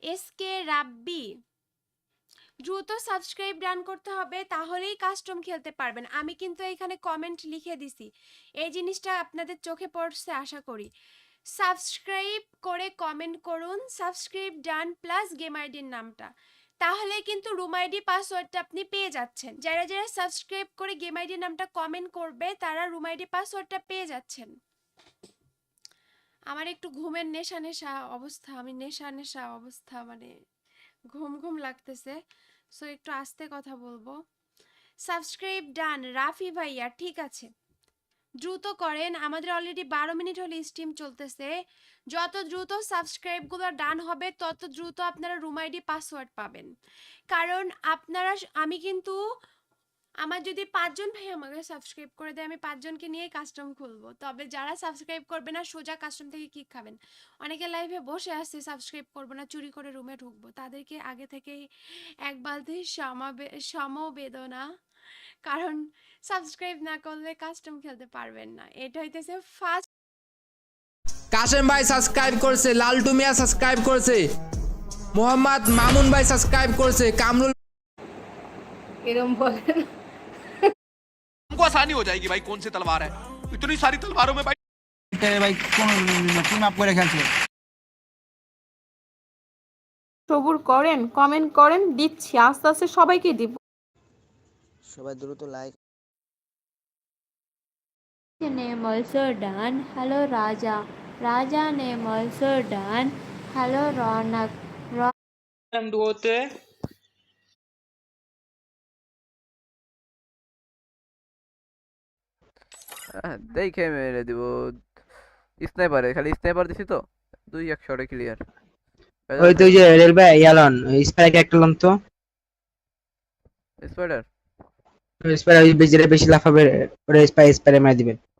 SK রাব্বি, দ্রুত subscribe ডান করতে হবে, তাহলেই কাস্টম খেলতে পারবেন। আমি কিন্তু এখানে কমেন্ট লিখে দিছি, এই জিনিসটা আপনাদের চোখে পড়ছে আশা করি। সাবস্ক্রাইব করে কমেন্ট করুন সাবস্ক্রাইব ডান প্লাস গেম আইডির নামটা, তাহলে কিন্তু রুম আইডি পাসওয়ার্ডটা আপনি পেয়ে যাচ্ছেন। যারা যারা সাবস্ক্রাইব করে গেম আইডির নামটা কমেন্ট করবে তারা রুম আইডি পাসওয়ার্ডটা পেয়ে যাচ্ছেন। আমার একটু ঘুমের নেশা নেশা অবস্থা, আমি নেশা নেশা অবস্থা, মানে ঘুম ঘুম লাগতেছে, সো একটু আস্তে কথা বলবো। সাবস্ক্রাইব ডান রাফি ভাইয়া, ঠিক আছে, দ্রুত করেন। আমাদের অলরেডি 12 মিনিট হলে স্ট্রিম চলতেছে। যত দ্রুত সাবস্ক্রাইবগুলো ডান হবে তত দ্রুত আপনারা রুম আইডি পাসওয়ার্ড পাবেন। কারণ আপনারা, আমি কিন্তু, আমার যদি 5 জন ভাই আমাকে সাবস্ক্রাইব করে দেয়, আমি 5 জনকে নিয়ে কাস্টম খুলবো। তবে যারা সাবস্ক্রাইব করবে না সোজা কাস্টম থেকে কিক খাবেন। অনেকে লাইভে বসে আছে সাবস্ক্রাইব করবো না, চুরি করে রুমে ঢুকবো, তাদেরকে আগে থেকেই এক বালতি সমবেদনা, কারণ সাবস্ক্রাইব না করলে কাস্টম খেলতে পারবেন না। এটা হইতেছে ফার্স্ট। কাশেম ভাই সাবস্ক্রাইব করেছে, লালটু মিয়া সাবস্ক্রাইব করেছে, মোহাম্মদ মামুন ভাই সাবস্ক্রাইব করেছে, কামরুল এরম বলেন। हमको आसानी हो जाएगी भाई, कौन सी तलवार है इतनी सारी तलवारों में भाई। ভাই কোন টিম আপ করে খেলছে। সবুর করেন, কমেন্ট করেন, দিচ্ছি আস্তে আস্তে সবাইকে দিব। সবাই দ্রুত like. Name also done. Hello Raja. Raja name also done. Hello Ronak. डुओते দেখে মেরে দিব স্নাইপারে, খালি স্নাইপার দিছি তো 2-1 শটে ক্লিয়ার। ওই তো যে রেল ভাই ইয়ালন স্পাইক একটা লম তো স্পাইডার স্পাইক ওই বেশি লাফাবে ওরে স্পাইক স্পাইরে মার দিবেন।